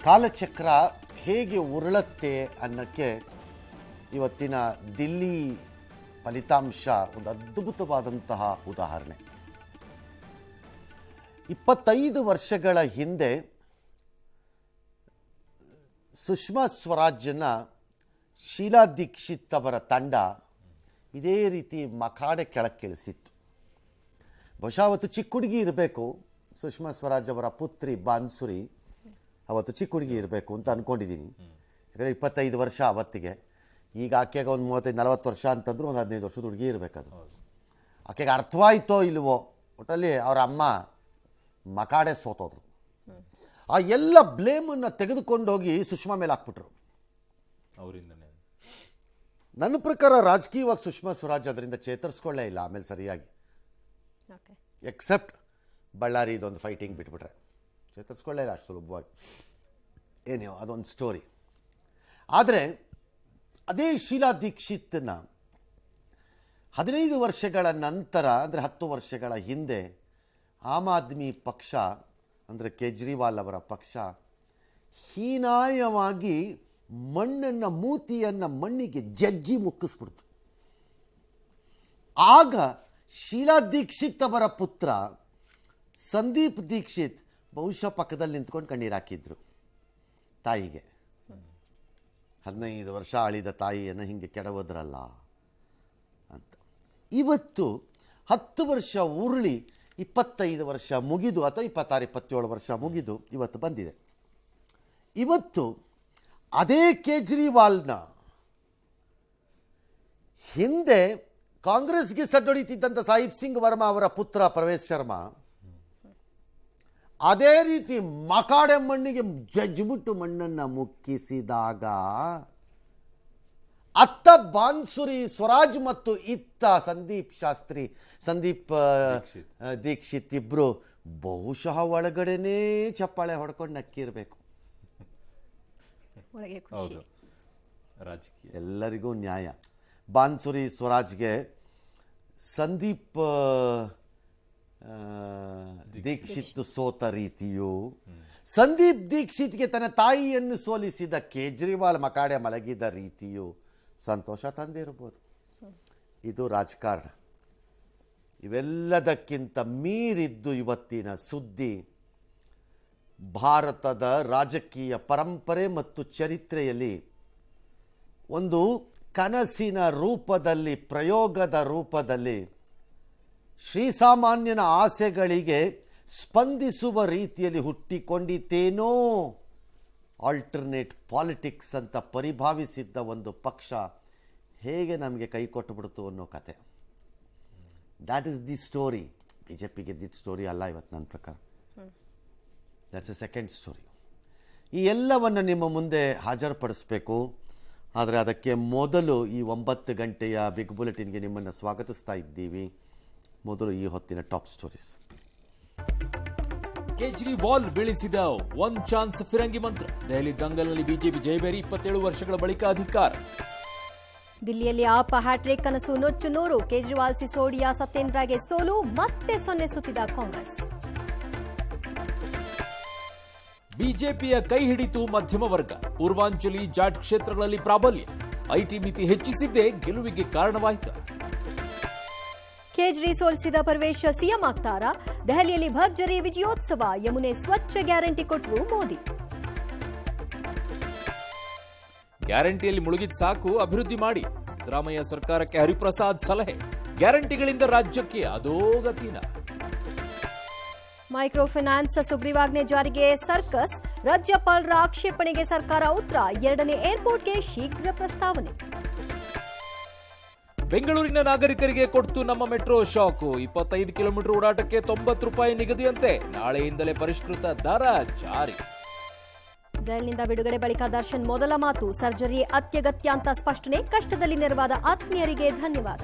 ಕಾಲಚಕ್ರ ಹೇಗೆ ಉರುಳತ್ತೆ ಅನ್ನೋಕ್ಕೆ ಇವತ್ತಿನ ದಿಲ್ಲಿ ಫಲಿತಾಂಶ ಒಂದು ಅದ್ಭುತವಾದಂತಹ ಉದಾಹರಣೆ. 25 ವರ್ಷಗಳ ಹಿಂದೆ ಸುಷ್ಮಾ ಸ್ವರಾಜ್ಯನ ಶೀಲಾ ದೀಕ್ಷಿತ್ ಅವರ ತಂಡ ಇದೇ ರೀತಿ ಮಕಾಡೆ ಕೆಳಕ್ಕಿಳಿಸಿತ್ತು. ಬಹುಶಃ ಅವತ್ತು ಚಿಕ್ಕ ಹುಡುಗಿ ಇರಬೇಕು, ಸುಷ್ಮಾ ಸ್ವರಾಜ್ ಅವರ ಪುತ್ರಿ ಬಾನ್ಸುರಿ ಅವತ್ತು ಚಿಕ್ಕ ಹುಡುಗಿ ಇರಬೇಕು ಅಂತ ಅಂದ್ಕೊಂಡಿದ್ದೀನಿ. ಯಾಕಂದರೆ 25 ವರ್ಷ ಅವತ್ತಿಗೆ. ಈಗ ಆಕೆಗೆ ಒಂದು 35-40 ವರ್ಷ ಅಂತಂದ್ರೂ ಒಂದು 15 ವರ್ಷದ ಹುಡುಗಿ ಇರಬೇಕದು. ಆಕೆಗೆ ಅರ್ಥವಾಯಿತೋ ಇಲ್ವೋ, ಒಟ್ಟಲ್ಲಿ ಅವರ ಅಮ್ಮ ಮಕಾಡೆ ಸೋತೋದ್ರು. ಆ ಎಲ್ಲ ಬ್ಲೇಮನ್ನು ತೆಗೆದುಕೊಂಡೋಗಿ ಸುಷ್ಮಾ ಮೇಲೆ ಹಾಕ್ಬಿಟ್ರು. ಅವರಿಂದನೇ ನನ್ನ ಪ್ರಕಾರ ರಾಜಕೀಯವಾಗಿ ಸುಷ್ಮಾ ಸ್ವರಾಜ್ ಅದರಿಂದ ಚೇತರಿಸ್ಕೊಳ್ಳೇ ಇಲ್ಲ ಆಮೇಲೆ ಸರಿಯಾಗಿ, ಎಕ್ಸೆಪ್ಟ್ ಬಳ್ಳಾರಿ ಇದೊಂದು ಫೈಟಿಂಗ್ ಬಿಟ್ಬಿಟ್ರೆ ಚೇತರಿಸ್ಕೊಳ್ಳೇ ಇಲ್ಲ ಅಷ್ಟು ಸುಲಭವಾಗಿ. ಏನೋ ಅದೊಂದು ಸ್ಟೋರಿ. ಆದರೆ ಅದೇ ಶೀಲಾ ದೀಕ್ಷಿತ್ನ 15 ವರ್ಷಗಳ ನಂತರ, ಅಂದರೆ 10 ವರ್ಷಗಳ ಹಿಂದೆ ಆಮ್ ಆದ್ಮಿ ಪಕ್ಷ, ಅಂದರೆ ಕೇಜ್ರಿವಾಲ್ ಅವರ ಪಕ್ಷ ಹೀನಾಯವಾಗಿ ಮಣ್ಣನ್ನು, ಮೂತಿಯನ್ನು ಮಣ್ಣಿಗೆ ಜಜ್ಜಿ ಮುಕ್ಕಿಸ್ಬಿಡ್ತು. ಆಗ ಶೀಲಾ ದೀಕ್ಷಿತ್ ಅವರ ಪುತ್ರ ಸಂದೀಪ್ ದೀಕ್ಷಿತ್ ಬಹುಶಃ ಪಕ್ಕದಲ್ಲಿ ನಿಂತ್ಕೊಂಡು ಕಣ್ಣೀರು ಹಾಕಿದ್ರು ತಾಯಿಗೆ. 15 ವರ್ಷ ಆಳಿದ ತಾಯಿಯನ್ನು ಹಿಂಗೆ ಕೆಡವದ್ರಲ್ಲ ಅಂತ. ಇವತ್ತು 10 ವರ್ಷ ಉರುಳಿ 25 ವರ್ಷ ಮುಗಿದು, ಅಥವಾ 26-27 ವರ್ಷ ಮುಗಿದು ಇವತ್ತು ಬಂದಿದೆ. ಇವತ್ತು ಅದೇ ಕೇಜ್ರಿವಾಲ್ನ ಹಿಂದೆ ಕಾಂಗ್ರೆಸ್ಗೆ ಸಡ್ಡೊಡಿತಿದ್ದಂಥ ಸಾಹಿಬ್ ಸಿಂಗ್ ವರ್ಮಾ ಅವರ ಪುತ್ರ ಪ್ರವೇಶ್ ಶರ್ಮಾ ಅದೇ ರೀತಿ ಮಕಾಡೆ ಮಣ್ಣಿಗೆ ಜಜ್ಜಿಬಿಟ್ಟು ಮಣ್ಣನ್ನು ಮುಕ್ಕಿಸಿದಾಗ ಅತ್ತ ಬಾನ್ಸುರಿ ಸ್ವರಾಜ್ ಮತ್ತು ಇತ್ತ ಸಂದೀಪ್ ದೀಕ್ಷಿತ್ ಇಬ್ರು ಬಹುಶಃ ಒಳಗಡೆನೇ ಚಪ್ಪಾಳೆ ಹೊಡ್ಕೊಂಡು ನಕ್ಕಿರ್ಬೇಕು. ಹೌದು, ರಾಜಕೀಯ ಎಲ್ಲರಿಗೂ ನ್ಯಾಯ. ಬಾನ್ಸುರಿ ಸ್ವರಾಜ್ಗೆ ಸಂದೀಪ್ ದೀಕ್ಷಿತ್ ಸೋತ ರೀತಿಯು, ಸಂದೀಪ್ ದೀಕ್ಷಿತ್ಗೆ ತನ್ನ ತಾಯಿಯನ್ನು ಸೋಲಿಸಿದ ಕೇಜ್ರಿವಾಲ್ ಮಕಾಡೆ ಮಲಗಿದ ರೀತಿಯು ಸಂತೋಷ ತಂದಿರ್ಬೋದು. ಇದು ರಾಜಕಾರಣ. ಇವೆಲ್ಲದಕ್ಕಿಂತ ಮೀರಿದ್ದು ಇವತ್ತಿನ ಸುದ್ದಿ ಭಾರತದ ರಾಜಕೀಯ ಪರಂಪರೆ ಮತ್ತು ಚರಿತ್ರೆಯಲ್ಲಿ ಒಂದು ಕನಸಿನ ರೂಪದಲ್ಲಿ, ಪ್ರಯೋಗದ ರೂಪದಲ್ಲಿ ಶ್ರೀಸಾಮಾನ್ಯನ ಆಸೆಗಳಿಗೆ ಸ್ಪಂದಿಸುವ ರೀತಿಯಲ್ಲಿ ಹುಟ್ಟಿಕೊಂಡಿತೇನೋ ಆಲ್ಟರ್ನೇಟ್ ಪಾಲಿಟಿಕ್ಸ್ ಅಂತ ಪರಿಭಾವಿಸಿದ್ದ ಒಂದು ಪಕ್ಷ ಹೇಗೆ ನಮಗೆ ಕೈ ಕೊಟ್ಟುಬಿಡ್ತು ಅನ್ನೋ ಕತೆ. That is the story. BJP ಗೆದ್ದಿದ್ದ ಸ್ಟೋರಿ ಅಲ್ಲ ಇವತ್ತು ನನ್ನ ಪ್ರಕಾರ. That's a second story. ಈ ಎಲ್ಲವನ್ನು ನಿಮ್ಮ ಮುಂದೆ ಹಾಜರುಪಡಿಸಬೇಕು. ಆದರೆ ಅದಕ್ಕೆ ಮೊದಲು ಈ 9 ಗಂಟೆಯ ಬಿಗ್ ಬುಲೆಟಿನ್ಗೆ ನಿಮ್ಮನ್ನು ಸ್ವಾಗತಿಸ್ತಾ ಇದ್ದೀವಿ. ಮೊದಲು ಈ ಹೊತ್ತಿನ ಟಾಪ್ ಸ್ಟೋರೀಸ್. ಕೇಜ್ರಿವಾಲ್ ಬೀಳಿಸಿದ ಒನ್ ಚಾನ್ಸ್ ಫಿರಂಗಿ ಮಂತ್ರ. ದೆಹಲಿ ದಂಗಲ್ನಲ್ಲಿ ಬಿಜೆಪಿ ಜಯಬೇರಿ. 27 ವರ್ಷಗಳ ಬಳಿಕ ಅಧಿಕಾರ. ದಿಲ್ಲಿಯಲ್ಲಿ ಆಪ್ ಹ್ಯಾಟ್ರಿಕ್ ಕನಸು ನುಚ್ಚು ನೂರು. ಕೇಜ್ರಿವಾಲ್, ಸಿಸೋಡಿಯಾ, ಸತ್ಯೇಂದ್ರಗೆ ಸೋಲು. ಮತ್ತೆ 0 ಸುತ್ತಿದ ಕಾಂಗ್ರೆಸ್. ಬಿಜೆಪಿಯ ಕೈ ಹಿಡಿತು ಮಧ್ಯಮ ವರ್ಗ. ಪೂರ್ವಾಂಚಲಿ ಜಾಟ್ ಕ್ಷೇತ್ರಗಳಲ್ಲಿ ಪ್ರಾಬಲ್ಯ. ಐಟಿ ಮಿತಿ ಹೆಚ್ಚಿಸಿದ್ದೇ ಗೆಲುವಿಗೆ ಕಾರಣವಾಯಿತು. ಕೇಜ್ರಿ ಸೋಲಿಸಿದ ಪರ್ವೇಶ್ ಸಿಎಂ ಆಗ್ತಾರಾ? ದೆಹಲಿಯಲ್ಲಿ ಭರ್ಜರಿ ವಿಜಯೋತ್ಸವ. ಯಮುನೆ ಸ್ವಚ್ಛ ಗ್ಯಾರಂಟಿ ಕೊಟ್ಟರು ಮೋದಿ. ಗ್ಯಾರಂಟಿಯಲ್ಲಿ ಮುಳುಗಿದ ಸಾಕು, ಅಭಿವೃದ್ಧಿ ಮಾಡಿ. ಸಿದ್ದರಾಮಯ್ಯ ಸರ್ಕಾರಕ್ಕೆ ಹರಿಪ್ರಸಾದ್ ಸಲಹೆ. ಗ್ಯಾರಂಟಿಗಳಿಂದ ರಾಜ್ಯಕ್ಕೆ ಅಧೋಗತಿನ. ಮೈಕ್ರೋ ಫೈನಾನ್ಸ್ ಸುಗ್ರೀವಾಜ್ಞೆ ಜಾರಿಗೆ ಸರ್ಕಸ್. ರಾಜ್ಯಪಾಲರ ಆಕ್ಷೇಪಣೆಗೆ ಸರ್ಕಾರ ಉತ್ತರ. 2ನೇ ಏರ್ಪೋರ್ಟ್ಗೆ ಶೀಘ್ರ ಪ್ರಸ್ತಾವನೆ. ಬೆಂಗಳೂರಿನ ನಾಗರಿಕರಿಗೆ ಕೊಡ್ತು ನಮ್ಮ ಮೆಟ್ರೋ ಶಾಕು. 25 ಕಿಲೋಮೀಟರ್ ಓಡಾಟಕ್ಕೆ ₹90 ನಿಗದಿಯಂತೆ. ನಾಳೆಯಿಂದಲೇ ಪರಿಷ್ಕೃತ ದರ ಜಾರಿ. ಜೈಲಿನಿಂದ ಬಿಡುಗಡೆ ಬಳಿಕ ದರ್ಶನ್ ಮೊದಲ ಮಾತು. ಸರ್ಜರಿ ಅತ್ಯಗತ್ಯ ಅಂತ ಸ್ಪಷ್ಟನೆ. ಕಷ್ಟದಲ್ಲಿ ನೆರವಾದ ಆತ್ಮೀಯರಿಗೆ ಧನ್ಯವಾದ.